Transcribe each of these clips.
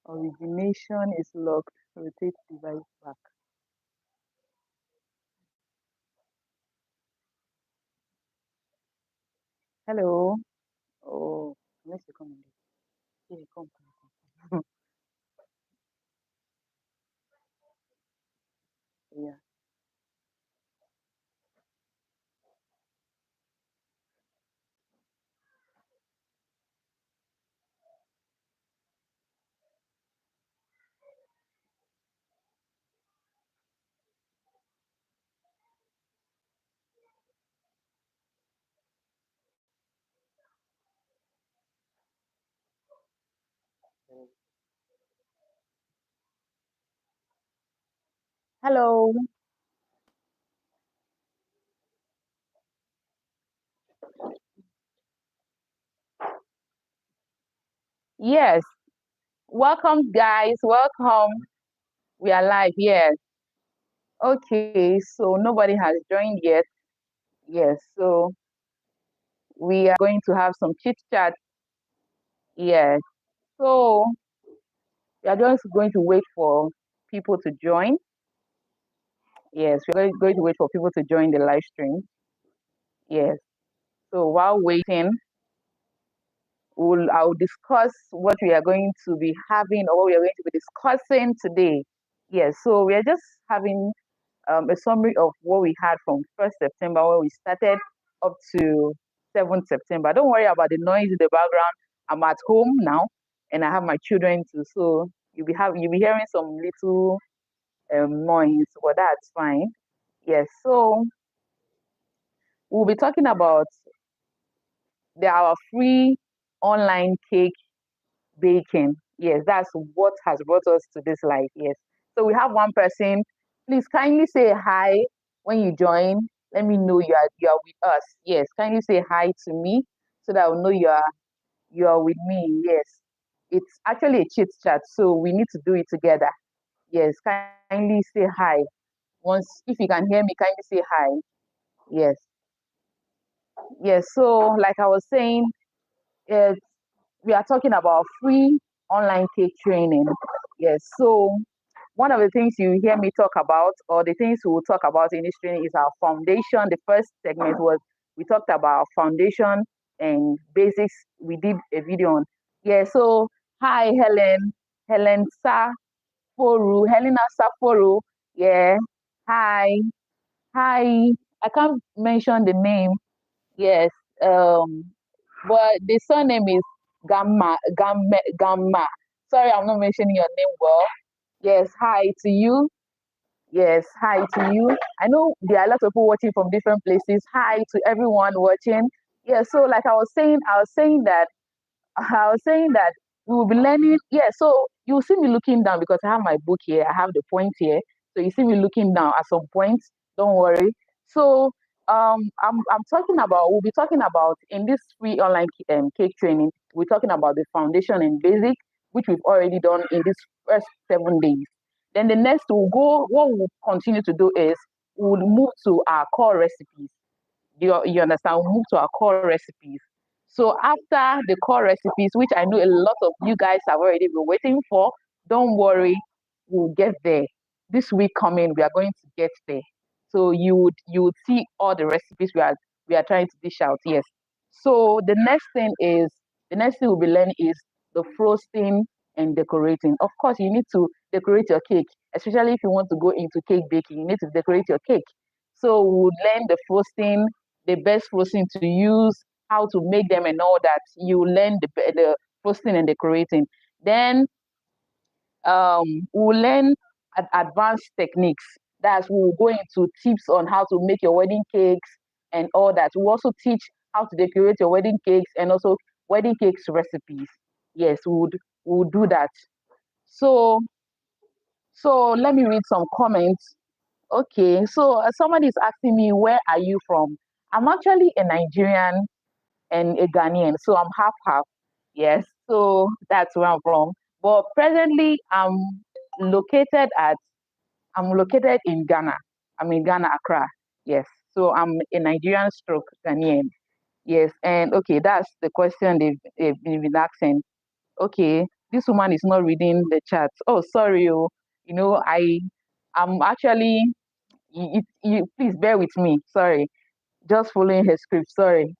Origination is locked. Rotate device back. Hello. Oh, unless you come in. Yeah, come. Yeah. Hello. Yes. Welcome, guys. Welcome. We are live. Yes. Okay. So nobody has joined yet. Yes. So we are going to have some chit chat. Yes. So we are just going to wait for people to join. Yes. We're going to wait for people to join the live stream. Yes. So while waiting, I'll discuss what we are going to be having or what we are going to be discussing today. Yes. So we are just having a summary of what we had from 1st September when we started up to 7th September. Don't worry about the noise in the background. I'm at home now and I have my children too. So you'll be hearing some little noise, but that's fine. Yes, so we'll be talking about our free online cake baking. Yes, that's what has brought us to this life. Yes. So we have one person. Please kindly say hi when you join. Let me know you are with us. Yes, kindly say hi to me so that I'll know you are with me. Yes. It's actually a chit chat, so we need to do it together. Yes, kindly say hi. Once if you can hear me, kindly say hi. Yes. Yes. So like I was saying, it's we are talking about free online cake training. Yes. So one of the things you hear me talk about, or the things we will talk about in this training, is our foundation. The first segment was we talked about foundation and basics. We did a video on. Yeah. So hi, Helen Saforu, Helena Saforu. Yeah. Hi, hi. I can't mention the name. Yes. Um, but the surname is Gamma. Sorry, I'm not mentioning your name well. Yes, hi to you. Yes, hi to you. I know there are a lot of people watching from different places. Hi to everyone watching. Yeah, so like I was saying that we will be learning. Yeah, so you will see me looking down because I have my book here. I have the point here. So you see me looking down at some points. Don't worry. So I'm talking about. We'll be talking about in this free online cake training. We're talking about the foundation and basic, which we've already done in this first 7 days. Then the next we'll go. What we'll continue to do is we'll move to our core recipes. You understand? We'll move to our core recipes. So after the core recipes, which I know a lot of you guys have already been waiting for, don't worry, we'll get there. This week coming, we are going to get there. So you would see all the recipes we are trying to dish out. Yes. So the next thing we'll be learning is the frosting and decorating. Of course, you need to decorate your cake, especially if you want to go into cake baking. You need to decorate your cake. So we'll learn the frosting, the best frosting to use, how to make them and all that. You learn the frosting and decorating. Then we'll learn advanced techniques. That's we'll go into tips on how to make your wedding cakes and all that. We'll also teach how to decorate your wedding cakes and also wedding cakes recipes. Yes, we would do that. So let me read some comments. Okay, so somebody is asking me, where are you from? I'm actually a Nigerian and a Ghanaian, so I'm half half. Yes, so that's where I'm from. But presently, located at I'm located in Ghana. I'm in Ghana, Accra. Yes, so I'm a Nigerian stroke Ghanaian. Yes, and okay, that's the question they've been asking. Okay, this woman is not reading the chat. Oh, sorry. Oh, I'm actually, please bear with me. Sorry. Just following her script. Sorry.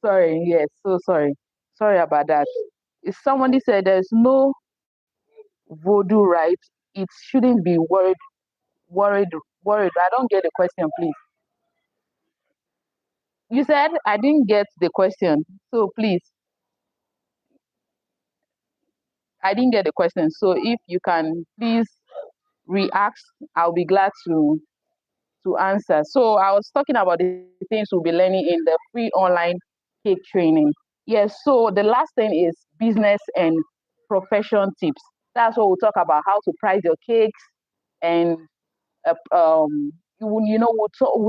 Sorry. Yes. So sorry. Sorry about that. If somebody said there's no voodoo, right? It shouldn't be worried, worried. I don't get the question, please. You said I didn't get the question. So please, I didn't get the question. So if you can please re-ask, I'll be glad to answer. So I was talking about the things we'll be learning in the free online cake training. Yes, so the last thing is business and profession tips. That's what we'll talk about, how to price your cakes and we'll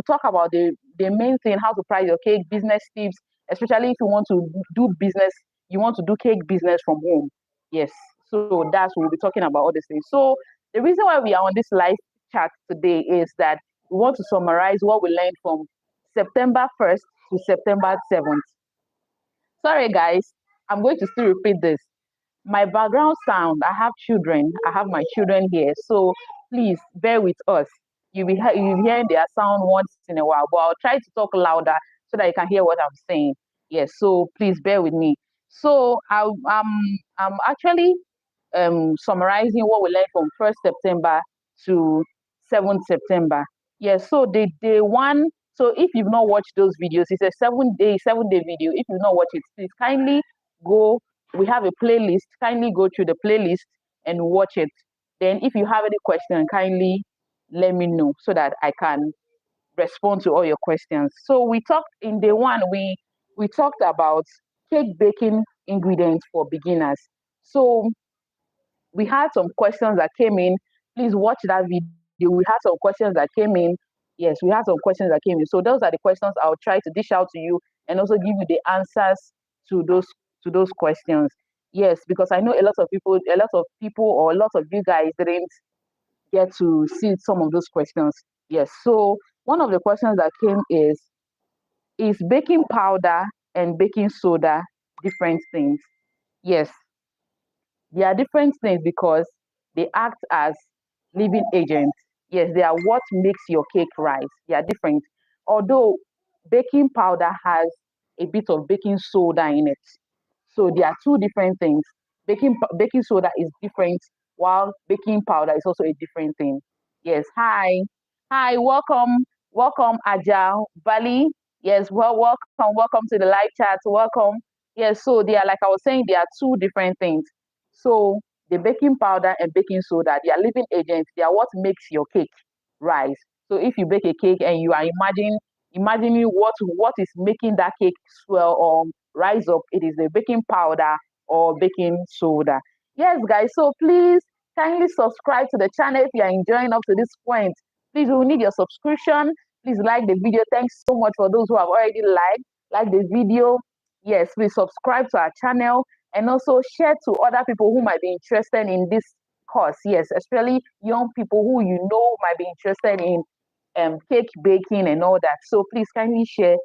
talk about the main thing, how to price your cake, business tips, especially if you want to do business, you want to do cake business from home. Yes, so that's what we'll be talking about all these things. So the reason why we are on this live chat today is that we want to summarize what we learned from September 1st to September 7th. Sorry guys, I'm going to still repeat this. My background sound, I have children, I have my children here, so please bear with us. You'll be hearing their sound once in a while, but I'll try to talk louder so that you can hear what I'm saying. Yes, so please bear with me. So I'm actually summarizing what we learned from 1st September to 7th September. Yes, so the day one, so if you've not watched those videos, it's a 7-day video. If you've not watched it, please kindly go. We have a playlist. Kindly go through the playlist and watch it. Then if you have any question, kindly let me know so that I can respond to all your questions. So we talked in day one, we talked about cake baking ingredients for beginners. So we had some questions that came in. Please watch that video. We had some questions that came in. Yes, we had some questions that came in. So those are the questions I'll try to dish out to you and also give you the answers to those questions. Yes, because I know a lot of people or a lot of you guys didn't get to see some of those questions. Yes. So one of the questions that came is baking powder and baking soda different things? Yes, they are different things because they act as living agents. Yes, they are what makes your cake rise. They are different. Although baking powder has a bit of baking soda in it. So there are two different things. Baking soda is different, while baking powder is also a different thing. Yes. Hi. Welcome, Aja Bali. Yes. Welcome to the live chat. Welcome. Yes. So they are, like I was saying, they are two different things. So the baking powder and baking soda, they are living agents. They are what makes your cake rise. So if you bake a cake and you are imagining what is making that cake swell or rise up, it is the baking powder or baking soda. Yes, guys. So please kindly subscribe to the channel if you are enjoying up to this point. Please, we will need your subscription. Please like the video. Thanks so much for those who have already liked the video. Yes, please subscribe to our channel and also share to other people who might be interested in this course. Yes, especially young people who you know might be interested in cake baking and all that. So please kindly share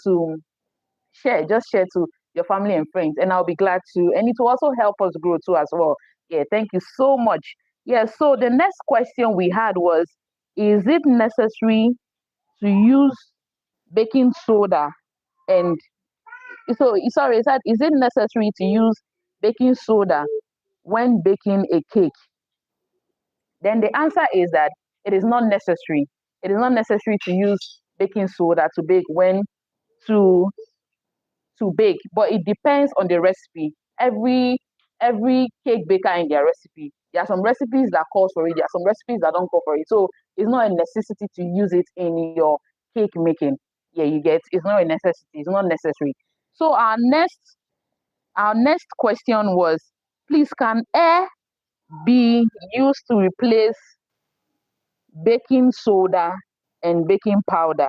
to share to your family and friends, and I'll be glad to. And it will also help us grow too as well. Yeah, thank you so much. Yeah, so the next question we had was, is it necessary to use baking soda and sorry, is it necessary to use baking soda when baking a cake? Then the answer is that it is not necessary. It is not necessary to use baking soda to bake to to bake, but it depends on the recipe. Every cake baker in their recipe. There are some recipes that calls for it. There are some recipes that don't call for it. So it's not a necessity to use it in your cake making. Yeah, you get it's not a necessity. It's not necessary. So our next question was, please can air be used to replace baking soda and baking powder?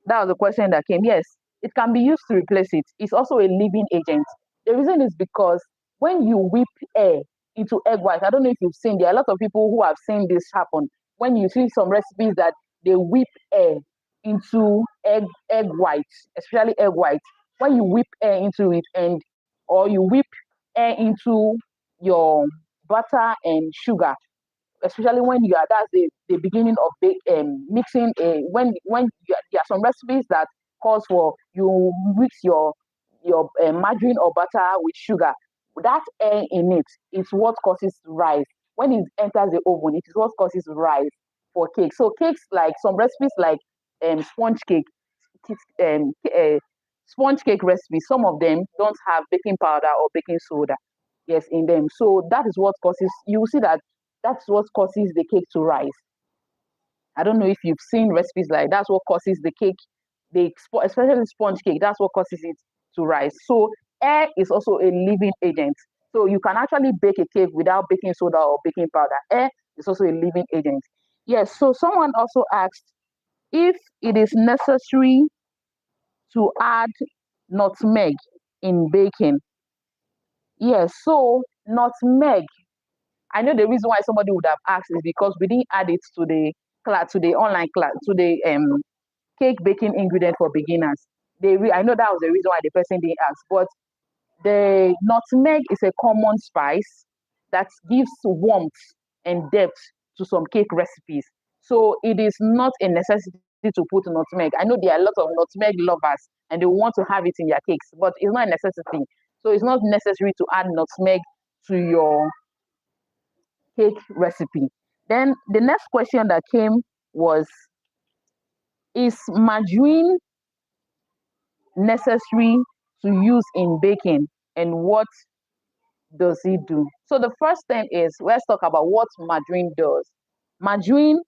That was the question that came. Yes, it can be used to replace it. It's also a living agent. The reason is because when you whip air into egg white, I don't know if you've seen, there are a lot of people who have seen this happen. When you see some recipes that they whip air into egg white, especially egg white, when you whip air into it or you whip air into your butter and sugar, especially when you are that's the beginning of mixing there are some recipes that calls for you mix your margarine or butter with sugar. That air in it is what causes rise. When it enters the oven, it is what causes rise for cake. So cakes, like some recipes like sponge cake, sponge cake recipes, some of them don't have baking powder or baking soda, yes, in them. So that is what causes, you will see that that's what causes the cake to rise. I don't know if you've seen recipes like that's what causes the cake, especially sponge cake, that's what causes it to rise. So air is also a living agent. So you can actually bake a cake without baking soda or baking powder. Air is also a living agent. Yes, so someone also asked if it is necessary to add nutmeg in baking. Yes, so nutmeg, I know the reason why somebody would have asked is because we didn't add it to the class, to the online class, to the cake baking ingredient for beginners. I know that was the reason why the person didn't ask. But the nutmeg is a common spice that gives warmth and depth to some cake recipes. So it is not a necessity to put nutmeg. I know there are a lot of nutmeg lovers and they want to have it in their cakes, but it's not a necessity. So it's not necessary to add nutmeg to your cake recipe. Then the next question that came was, is margarine necessary to use in baking, and what does it do? So the first thing is, let's talk about what margarine does. Margarine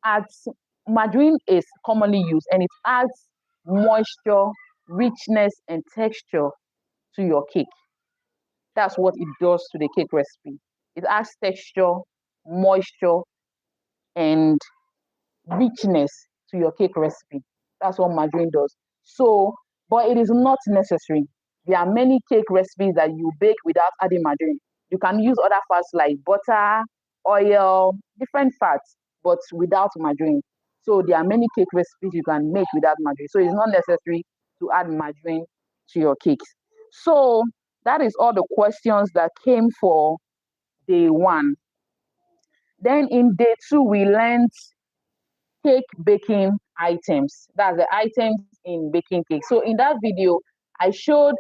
adds, margarine is commonly used and it adds moisture, richness, and texture to your cake. That's what it does to the cake recipe. It adds texture, moisture, and richness to your cake recipe. That's what margarine does. So, but it is not necessary. There are many cake recipes that you bake without adding margarine. You can use other fats like butter, oil, different fats, but without margarine. So there are many cake recipes you can make without margarine. So it's not necessary to add margarine to your cakes. So that is all the questions that came for day one. Then in day two, we learned cake baking items. That's the items in baking cake. So in that video, I showed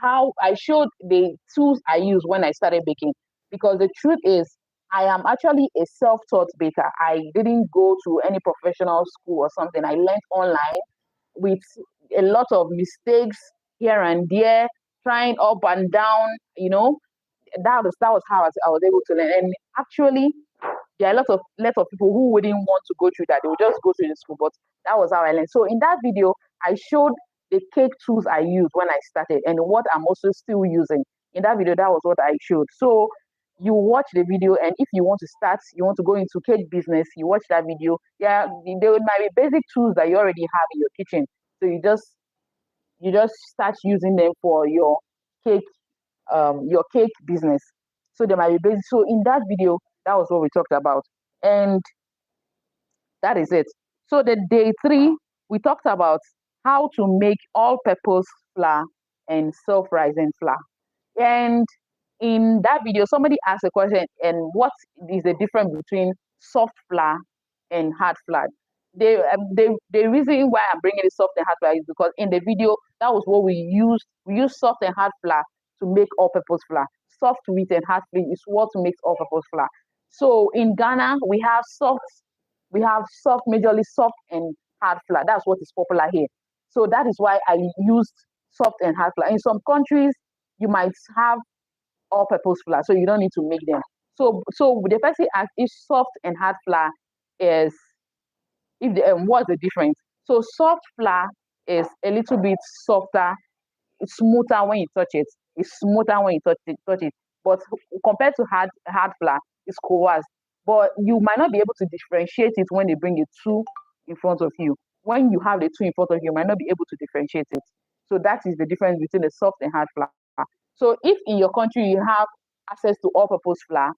the tools I use when I started baking. Because the truth is, I am actually a self-taught baker. I didn't go to any professional school or something. I learned online with a lot of mistakes here and there, trying up and down, that was how I was able to learn. And actually, there are a lot of people who wouldn't want to go through that. They would just go to the school. But that was how I learned. So in that video, I showed the cake tools I used when I started and what I'm also still using. In that video, that was what I showed. So you watch the video, and if you want to start, you want to go into cake business, you watch that video. Yeah, there might be basic tools that you already have in your kitchen. So you just start using them for cake your cake business. So there might be basic. So in that video, that was what we talked about. And that is it. So the day three, we talked about how to make all-purpose flour and self-rising flour. And in that video, somebody asked a question, and what is the difference between soft flour and hard flour? The reason why I'm bringing the soft and hard flour is because in the video, that was what we used. We used soft and hard flour to make all-purpose flour. Soft wheat and hard wheat is what makes all-purpose flour. So in Ghana, we have soft, majorly soft and hard flour. That's what is popular here. So that is why I used soft and hard flour. In some countries, you might have all-purpose flour, so you don't need to make them. So the person asked if soft and hard flour is what's the difference? So soft flour is a little bit softer, it's smoother when you touch it. It's smoother when you touch it. But compared to hard flour, it's coarse. But you might not be able to differentiate it when they bring it two in front of you. When you have the two in front of you, you might not be able to differentiate it. So that is the difference between the soft and hard flour. So if in your country you have access to all-purpose flour,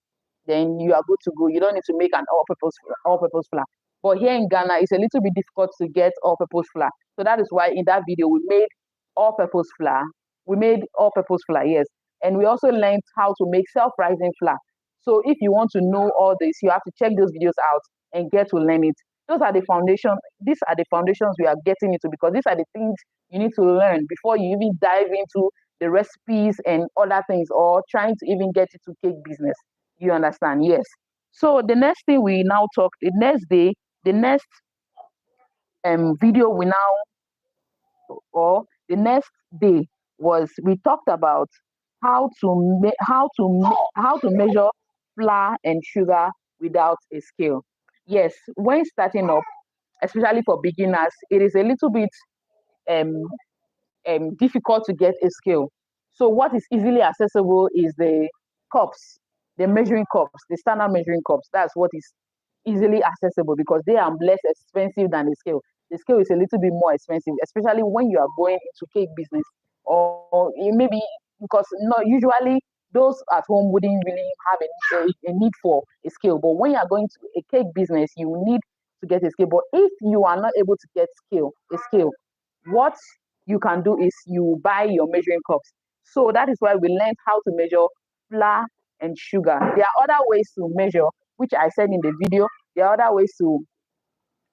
then you are good to go. You don't need to make an all-purpose flour. But here in Ghana, it's a little bit difficult to get all-purpose flour. So that is why in that video we made all-purpose flour. We made all-purpose flour, yes. And we also learned how to make self-rising flour. So if you want to know all this, you have to check those videos out and get to learn it. Those are the foundation. These are the foundations we are getting into, because these are the things you need to learn before you even dive into the recipes and other things, or trying to even get into cake business. You understand? Yes. So the next thing we now talk, the next day, the next video we now, or the next day, was we talked about how to measure flour and sugar without a scale. Yes, when starting up, especially for beginners, it is a little bit um, difficult to get a scale. So what is easily accessible is the cups, the measuring cups, the standard measuring cups. That's what is easily accessible, because they are less expensive than the scale. The scale is a little bit more expensive, especially when you are going into cake business, or maybe because not usually those at home wouldn't really have a need for a scale. But when you are going to a cake business, you need to get a scale. But if you are not able to get a scale, what you can do is you buy your measuring cups. So that is why we learned how to measure flour and sugar. There are other ways to measure, which I said in the video. There are other ways to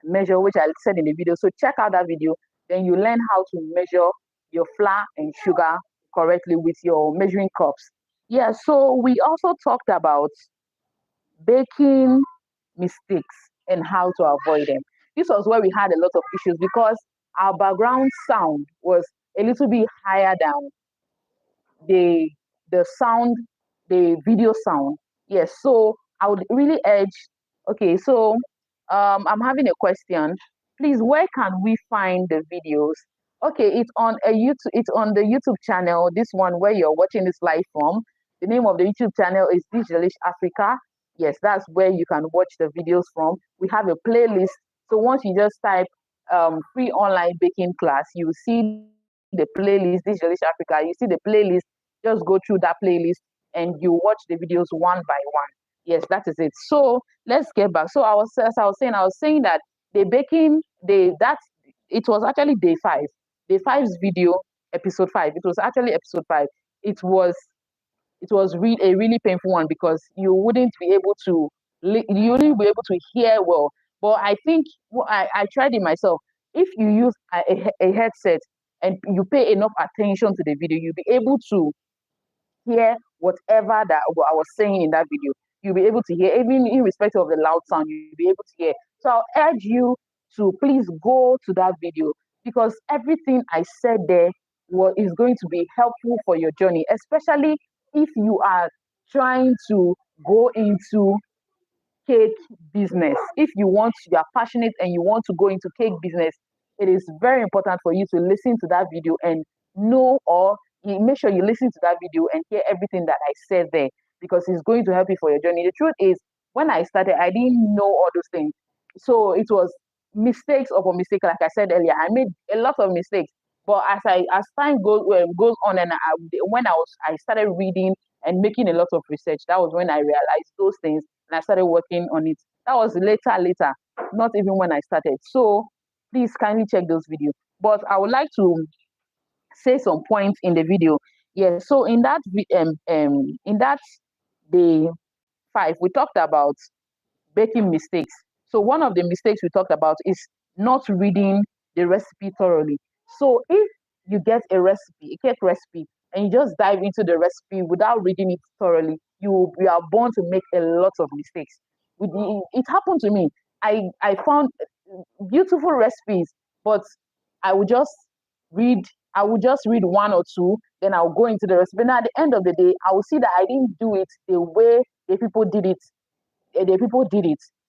measure, which I said in the video. So check out that video. Then you learn how to measure your flour and sugar correctly with your measuring cups. Yeah, so we also talked about baking mistakes and how to avoid them. This was where we had a lot of issues, because our background sound was a little bit higher than the sound, the video sound. Yes, so I would really urge. Okay, so I'm having a question. Please, where can we find the videos? Okay, it's on a YouTube. It's on the YouTube channel. This one where you're watching this live from. The name of the YouTube channel is Digitalish Africa. Yes, that's where you can watch the videos from. We have a playlist. So once you just type free online baking class, you see the playlist, Digitalish Africa. You see the playlist. Just go through that playlist and you watch the videos one by one. Yes, that is it. So let's get back. So as I was saying that the baking, it was actually day 5. Day 5's video, episode 5. It was actually episode 5. It was a really painful one, because you wouldn't be able to hear well. But I think I tried it myself. If you use a headset and you pay enough attention to the video, you'll be able to hear whatever that I was saying in that video. You'll be able to hear, even irrespective of the loud sound, you'll be able to hear. So I'll urge you to please go to that video, because everything I said there is going to be helpful for your journey, especially if you are trying to go into cake business. If you are passionate and you want to go into cake business, it is very important for you to listen to that video and know, or make sure you listen to that video and hear everything that I said there, because it's going to help you for your journey. The truth is, when I started, I didn't know all those things. So it was mistakes upon mistake. Like I said earlier, I made a lot of mistakes. But as time goes on, and I started reading and making a lot of research, that was when I realized those things, and I started working on it. That was later, not even when I started. So please kindly check those videos. But I would like to say some points in the video. Yeah, so in that day 5, we talked about baking mistakes. So one of the mistakes we talked about is not reading the recipe thoroughly. So if you get a cake recipe, and you just dive into the recipe without reading it thoroughly, you are born to make a lot of mistakes. It happened to me. I found beautiful recipes, but I would just read I would just read one or two, then I'll go into the recipe. And at the end of the day, I will see that I didn't do it the way the people did it.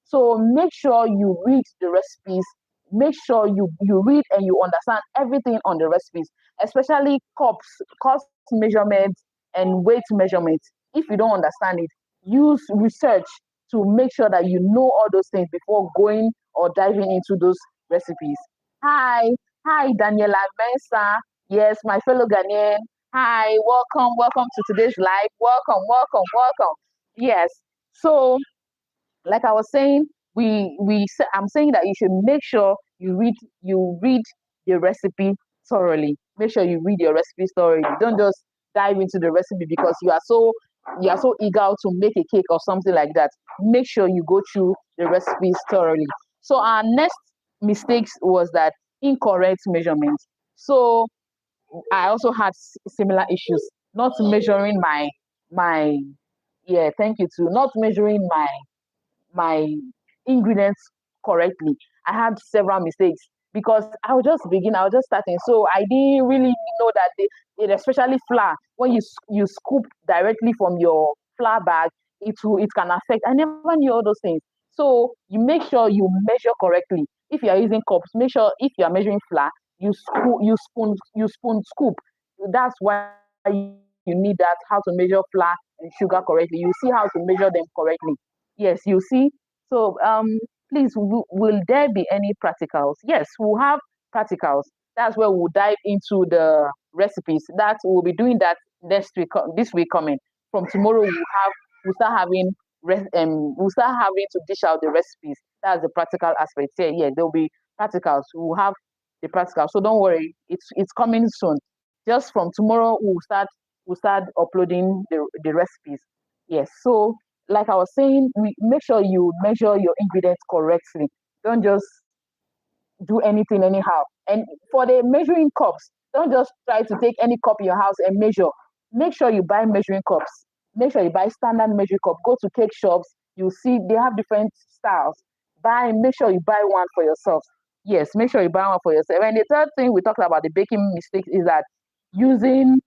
So make sure you read the recipes. Make sure you read and you understand everything on the recipes, especially cost measurements and weight measurements. If you don't understand it, use research to make sure that you know all those things before going or diving into those recipes. Hi, Daniela Mensa. Yes, my fellow Ghanaian. Hi, welcome to today's live. Welcome. Yes. So, like I was saying, I'm saying that you should make sure you read the recipe thoroughly. Make sure you read your recipes thoroughly. Don't just dive into the recipe because you are so eager to make a cake or something like that. Make sure you go through the recipes thoroughly. So our next mistakes was that incorrect measurements. So I also had similar issues, not measuring my yeah, thank you too, not measuring my ingredients correctly. I had several mistakes because I was just starting. So I didn't really know that especially flour, when you scoop directly from your flour bag, it can affect. I never knew all those things. So you make sure you measure correctly. If you are using cups, make sure if you are measuring flour, you spoon scoop. That's why you need that, how to measure flour and sugar correctly. You see how to measure them correctly. Yes, you see. So, please, will there be any practicals? Yes, we'll have practicals. That's where we'll dive into the recipes. That we'll be doing that next week, this week coming. From tomorrow, we'll start having to dish out the recipes. That's the practical aspect. Yeah, yeah, there'll be practicals. We'll have the practical. So don't worry, it's coming soon. Just from tomorrow, we'll start uploading the recipes. Yes. So like I was saying, we make sure you measure your ingredients correctly. Don't just do anything anyhow. And for the measuring cups, don't just try to take any cup in your house and measure. Make sure you buy measuring cups. Make sure you buy standard measuring cup. Go to cake shops. You see they have different styles. Make sure you buy one for yourself. Yes, make sure you buy one for yourself. And the third thing we talked about the baking mistakes is that using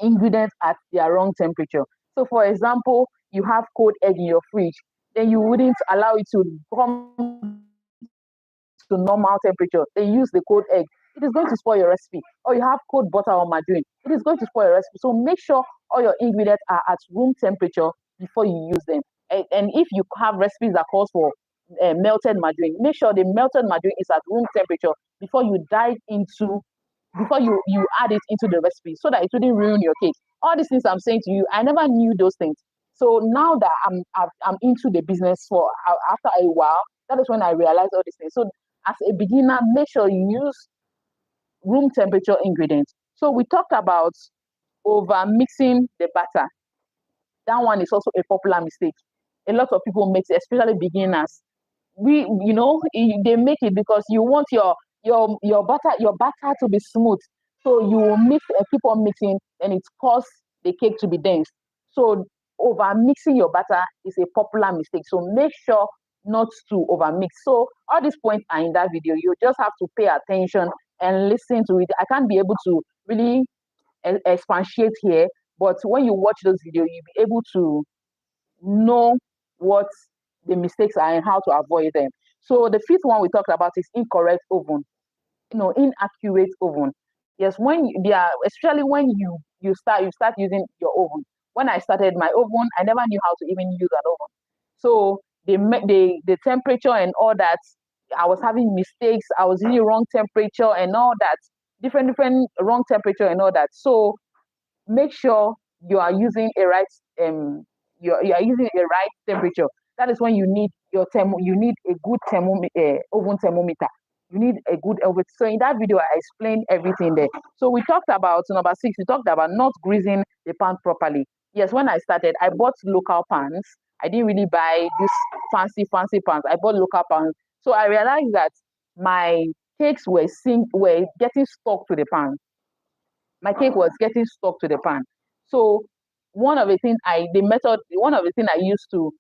ingredients at their wrong temperature. So, for example, you have cold egg in your fridge, then you wouldn't allow it to come to normal temperature. Then use the cold egg. It is going to spoil your recipe. Or you have cold butter or margarine. It is going to spoil your recipe. So make sure all your ingredients are at room temperature before you use them. And if you have recipes that calls for melted margarine, make sure the melted margarine is at room temperature before you dive into before you add it into the recipe so that it wouldn't ruin your cake. All these things I'm saying to you, I never knew those things. So now that I'm into the business for after a while, that is when I realized all these things. So as a beginner, make sure you use room temperature ingredients. So we talked about over mixing the batter. That one is also a popular mistake. A lot of people make it, especially beginners. They make it because you want your batter to be smooth. So you will mix and keep on mixing, and it causes the cake to be dense. So over mixing your batter is a popular mistake. So make sure not to over mix. So all these points are in that video. You just have to pay attention and listen to it. I can't be able to really expatiate here, but when you watch those videos, you'll be able to know what the mistakes are and how to avoid them. So the fifth one we talked about is incorrect oven, inaccurate oven. Yes, when they are, especially when you start using your oven. When I started my oven, I never knew how to even use an oven. So the temperature and all that, I was having mistakes. I was using wrong temperature and all that, different wrong temperature and all that. So make sure you are using a right you are using a right temperature. That is when you need a good oven thermometer. You need a good oven. So in that video, I explained everything there. So we talked about number six. We talked about not greasing the pan properly. Yes, when I started, I bought local pans. I didn't really buy this fancy pans. I bought local pans. So I realized that my cakes were getting stuck to the pan. My cake was getting stuck to the pan. So one of the things I used to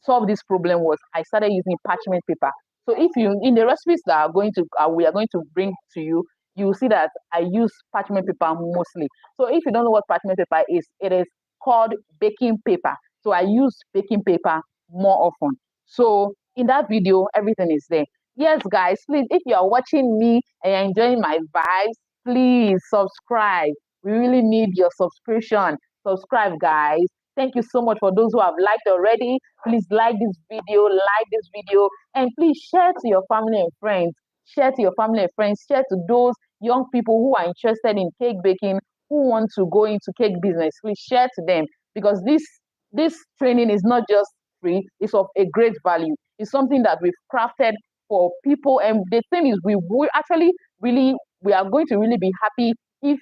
solve this problem was I started using parchment paper. So if you in the recipes that we are going to bring to you, you will see that I use parchment paper mostly. So if you don't know what parchment paper is, it is called baking paper. So I use baking paper more often. So in that video, everything is there. Yes, guys, please, if you are watching me and you're enjoying my vibes, please subscribe. We really need your subscription. Subscribe, guys. Thank you so much for those who have liked already. Please like this video, and please share to your family and friends. Share to your family and friends. Share to those young people who are interested in cake baking, who want to go into cake business. Please share to them because this training is not just free; it's of a great value. It's something that we've crafted for people, and the thing is, we actually really we are going to really be happy if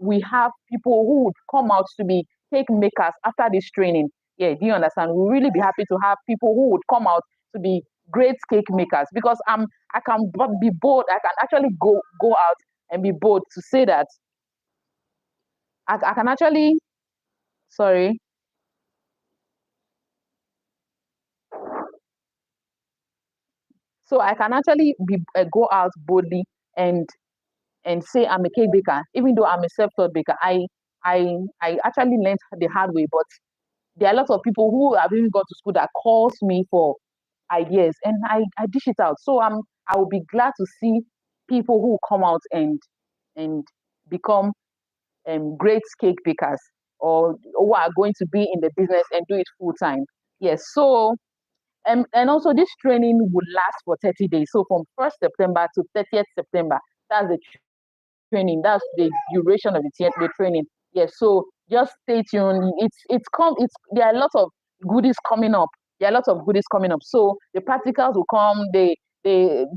we have people who would come out to be cake makers after this training. Yeah, do you understand? We'll really be happy to have people who would come out to be great cake makers, because I can be bold. I can actually go out and be bold to say that I can actually, sorry. So I can actually go out boldly and say I'm a cake baker, even though I'm a self-taught baker. I actually learned the hard way, but there are lots of people who have even gone to school that calls me for ideas, and I dish it out. So I will be glad to see people who come out and become great cake bakers, or who are going to be in the business and do it full time. Yes. So and also this training would last for 30 days. So from 1st September to 30th September, that's the training. That's the duration of the training. Yes, so just stay tuned. It's there are a lot of goodies coming up. There are a lot of goodies coming up. So the practicals will come, the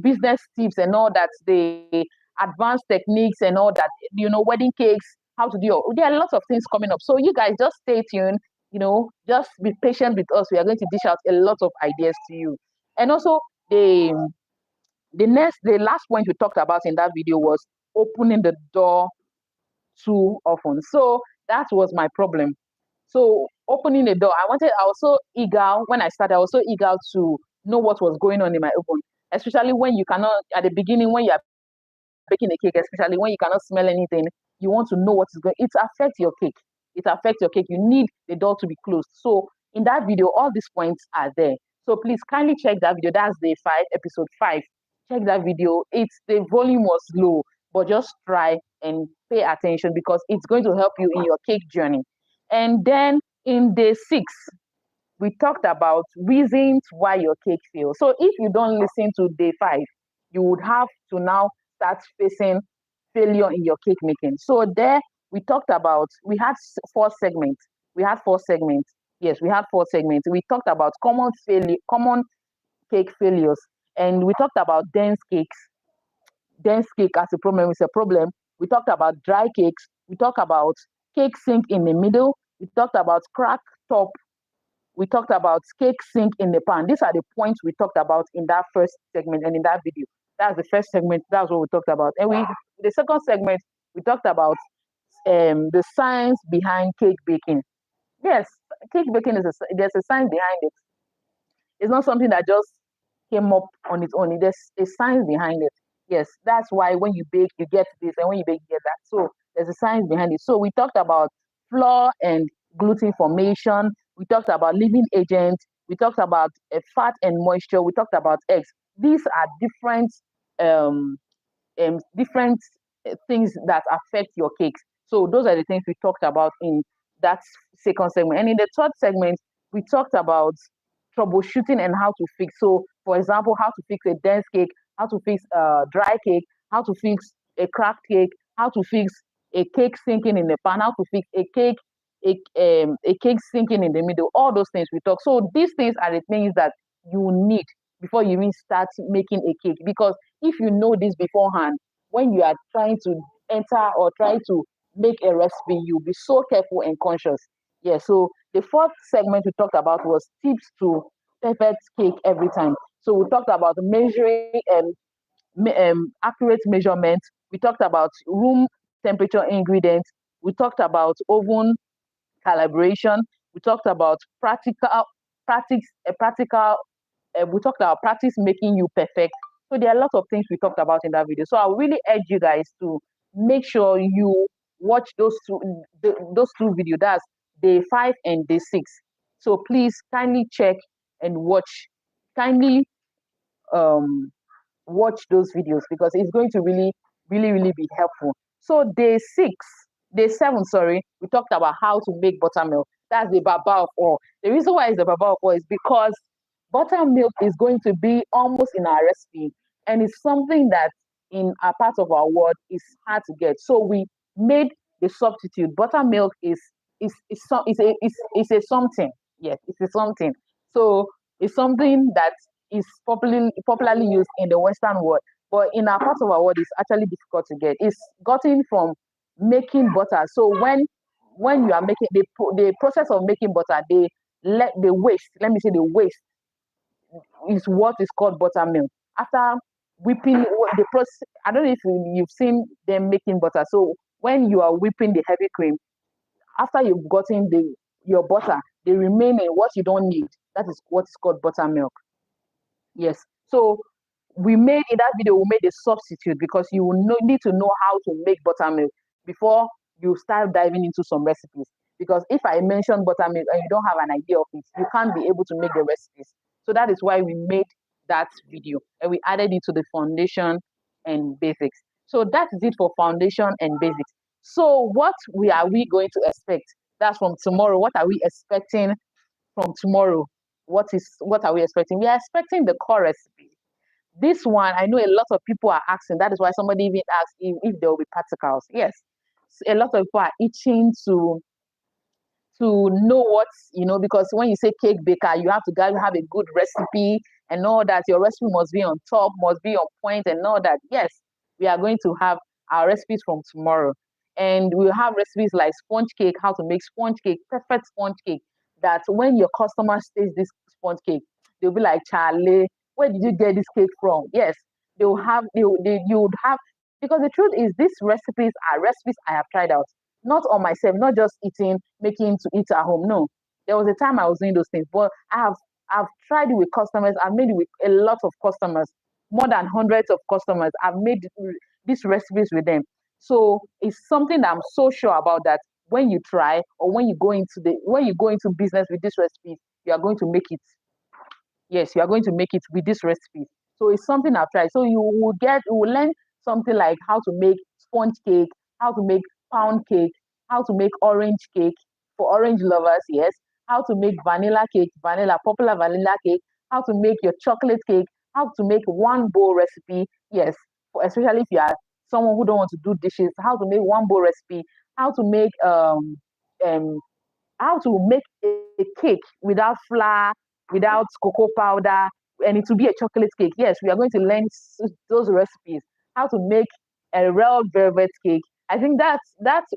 business tips and all that, the advanced techniques and all that, wedding cakes, how to do. There are lots of things coming up. So you guys just stay tuned. Just be patient with us. We are going to dish out a lot of ideas to you. And also the the last point we talked about in that video was opening the door too often. So that was my problem. So opening the door, I was so eager when I started. I was so eager to know what was going on in my oven, especially when you cannot, at the beginning, when you are baking a cake, especially when you cannot smell anything, you want to know what is going. It affects your cake. It affects your cake. You need the door to be closed. So in that video, all these points are there. So please kindly check that video. That's episode 5. Check that video. It's the volume was low, but just try and pay attention, because it's going to help you in your cake journey. And then in day 6, we talked about reasons why your cake fails. So if you don't listen to day 5, you would have to now start facing failure in your cake making. So there we talked about, we had 4 segments. We had 4 segments. Yes, we had 4 segments. We talked about common cake failures, and we talked about dense cakes. Dense cake as a problem is a problem. We talked about dry cakes. We talked about cake sink in the middle. We talked about crack top. We talked about cake sink in the pan. These are the points we talked about in that first segment and in that video. That's the first segment. That's what we talked about. And the second segment, we talked about the science behind cake baking. Yes, cake baking there's a science behind it. It's not something that just came up on its own. There's a science behind it. Yes, that's why when you bake, you get this, and when you bake, you get that. So there's a science behind it. So we talked about flour and gluten formation. We talked about living agents. We talked about fat and moisture. We talked about eggs. These are um, different things that affect your cakes. So those are the things we talked about in that second segment. And in the third segment, we talked about troubleshooting and how to fix. So, for example, how to fix a dense cake, how to fix a dry cake, how to fix a cracked cake, how to fix a cake sinking in the pan, how to fix a cake sinking in the middle. All those things we talk. So these things are the things that you need before you even start making a cake. Because if you know this beforehand, when you are trying to enter or try to make a recipe, you'll be so careful and conscious. Yeah, so the fourth segment we talked about was tips to perfect cake every time. So we talked about measuring accurate measurement. We talked about room temperature ingredients. We talked about oven calibration. We talked about practical. We talked about practice making you perfect. So there are a lot of things we talked about in that video. So I really urge you guys to make sure you watch those two videos. That's day 5 and day 6. So please kindly check and watch. Kindly um watch those videos, because it's going to really, really, really be helpful. So day 7, sorry, we talked about how to make buttermilk. That's the baba of all. The reason why it's the baba of all is because buttermilk is going to be almost in our recipe, and it's something that in a part of our world is hard to get. So we made the substitute. Buttermilk is a something. Yes, it's a something. So it's something that is popularly used in the Western world, but in our part of our world, it's actually difficult to get. It's gotten from making butter. So when you are making the process of making butter, the waste, let me say the waste is what is called buttermilk. After whipping the process, I don't know if you've seen them making butter. So when you are whipping the heavy cream, after you've gotten the your butter, the remaining what you don't need, that is what is called buttermilk. Yes. So we made in that video, we made a substitute because you will need to know how to make buttermilk before you start diving into some recipes. Because if I mention buttermilk and you don't have an idea of it, you can't be able to make the recipes. So that is why we made that video and we added it to the foundation and basics. So that is it for foundation and basics. So what we going to expect? That's from tomorrow. What are we expecting from tomorrow? What are we expecting? We are expecting the core recipe. This one, I know a lot of people are asking. That is why somebody even asked if there will be particles. Yes, a lot of people are itching to know what, because when you say cake baker, you have to have a good recipe and all that. Your recipe must be on top, must be on point, and all that. Yes, we are going to have our recipes from tomorrow, and we'll have recipes like sponge cake, how to make sponge cake, perfect sponge cake. That when your customer tastes this sponge cake, they'll be like, Charlie, where did you get this cake from? Yes, you would have, because the truth is, these recipes are recipes I have tried out, not on myself, not just eating, making to eat at home. No, there was a time I was doing those things, but I've tried it with customers. I've made it with a lot of customers, more than hundreds of customers. I've made these recipes with them. So it's something that I'm so sure about, that when you try or when you go into business with this recipe, you are going to make it. Yes, you are going to make it with this recipe. So it's something I've tried. So you will learn something like how to make sponge cake, how to make pound cake, how to make orange cake for orange lovers, yes, how to make vanilla cake, popular vanilla cake, how to make your chocolate cake, how to make one bowl recipe, yes, especially if you are someone who don't want to do dishes, how to make one bowl recipe, how to make um how to make a cake without flour, without cocoa powder, and it will be a chocolate cake. Yes, we are going to learn those recipes. How to make a real velvet cake. I think that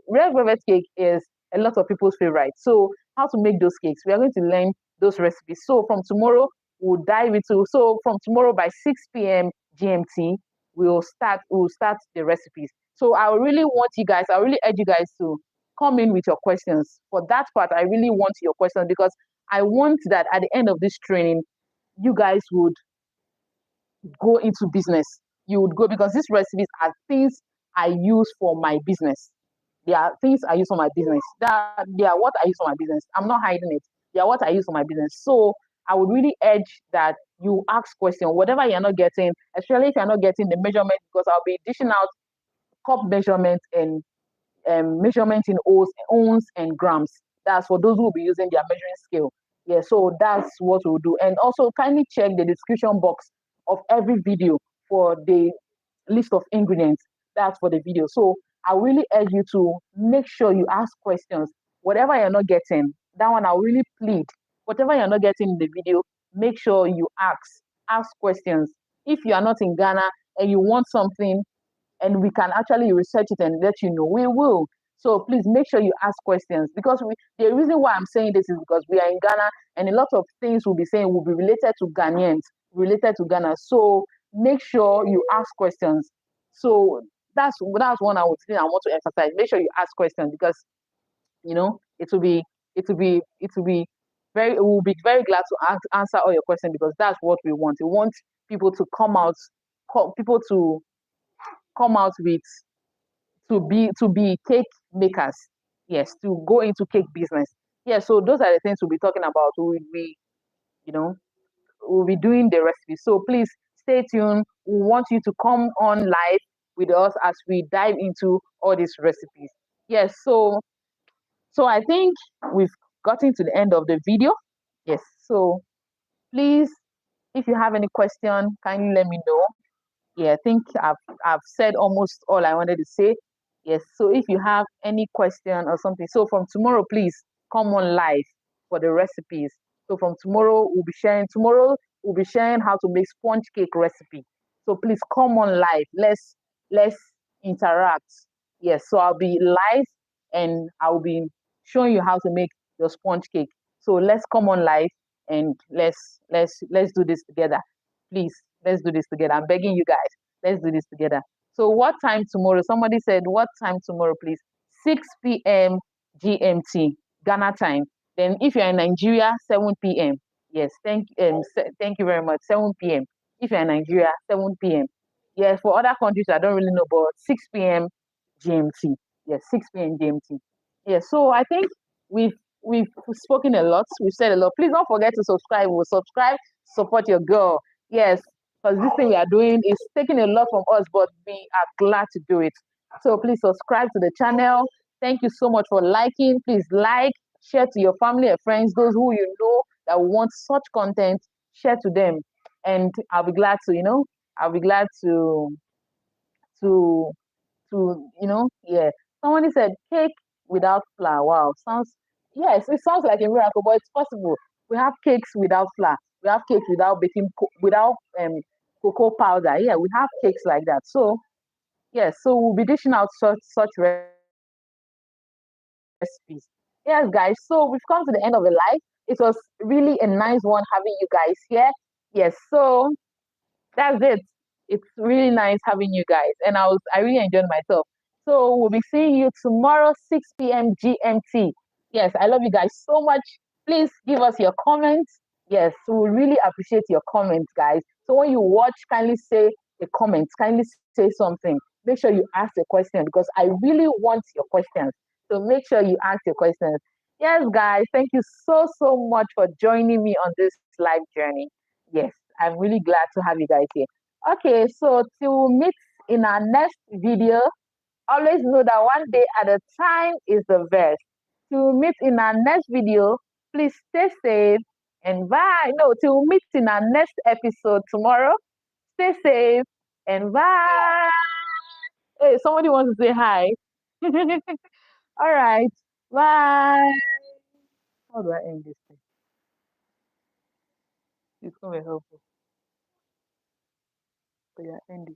real velvet cake is a lot of people's favorite. So how to make those cakes? We are going to learn those recipes. So from tomorrow, we'll dive into. So from tomorrow by 6 p.m. GMT, we'll start the recipes. So I really want you guys. I really urge you guys to come in with your questions. For that part, I really want your questions because I want that at the end of this training, you guys would go into business. You would go, because these recipes are things I use for my business. They are things I use for my business. They are what I use for my business. I'm not hiding it. They are what I use for my business. So I would really urge that you ask questions, whatever you're not getting, especially if you're not getting the measurement, because I'll be dishing out cup measurements and measurement in ounce and grams. That's for those who will be using their measuring scale. Yeah, so that's what we'll do. And also kindly check the description box of every video for the list of ingredients. That's for the video. So I really urge you to make sure you ask questions. Whatever you're not getting, that one I'll really plead. Whatever you're not getting in the video, make sure you ask questions. If you are not in Ghana and you want something and we can actually research it and let you know, we will. So please make sure you ask questions, because the reason why I'm saying this is because we are in Ghana and a lot of things we'll be saying will be related to Ghanaians, related to Ghana. So make sure you ask questions. So that's one I would say I want to emphasize. Make sure you ask questions, because it will be very we'll be very glad to answer all your questions, because that's what we want. We want people to people to come out with to be cake makers. Yes, to go into cake business. Yeah, so those are the things we'll be talking about. You know we'll be doing the recipe. So please stay tuned. We want you to come on live with us as we dive into all these recipes. Yes, so I think we've gotten to the end of the video. Yes, so please, if you have any question, kindly let me know. Yeah, I think I've said almost all I wanted to say. Yes. So if you have any question or something, so from tomorrow, please come on live for the recipes. So from tomorrow we'll be sharing how to make sponge cake recipe. So please come on live. Let's interact. Yes, so I'll be live and I'll be showing you how to make your sponge cake. So let's come on live and let's do this together. Please, let's do this together. I'm begging you guys. Let's do this together. So what time tomorrow? Somebody said what time tomorrow, please? 6 p.m. GMT, Ghana time. Then if you're in Nigeria, 7 p.m. Yes, thank you very much. 7 p.m. If you're in Nigeria, 7 p.m. Yes, for other countries, I don't really know, but 6 p.m. GMT. Yes, 6 p.m. GMT. Yes, so I think we've spoken a lot. We've said a lot. Please don't forget to subscribe. We'll subscribe, support your girl. Yes, because this thing we are doing is taking a lot from us, but we are glad to do it. So please subscribe to the channel. Thank you so much for liking. Please like, share to your family and friends, those who you know that want such content, share to them. And I'll be glad to, I'll be glad to yeah. Somebody said cake without flour. Wow, sounds yes, it sounds like a miracle, but it's possible. We have cakes without flour. We have cakes without without cocoa powder. Yeah, we have cakes like that. So yes, so we'll be dishing out such recipes. Yes, guys. So we've come to the end of the live. It was really a nice one having you guys here. Yes, so that's it. It's really nice having you guys, and I really enjoyed myself. So we'll be seeing you tomorrow, 6 p.m. GMT. Yes, I love you guys so much. Please give us your comments. Yes, we really appreciate your comments, guys. So when you watch, kindly say a comment, kindly say something. Make sure you ask a question because I really want your questions. So make sure you ask your questions. Yes, guys, thank you so much for joining me on this live journey. Yes, I'm really glad to have you guys here. Okay, so till we meet in our next video, always know that one day at a time is the best. Till we meet in our next video, please stay safe and bye. No, till we meet in our next episode tomorrow, stay safe and bye. Hey, somebody wants to say hi. All right, bye. How do I end this thing? It's going to be helpful. So yeah, end it.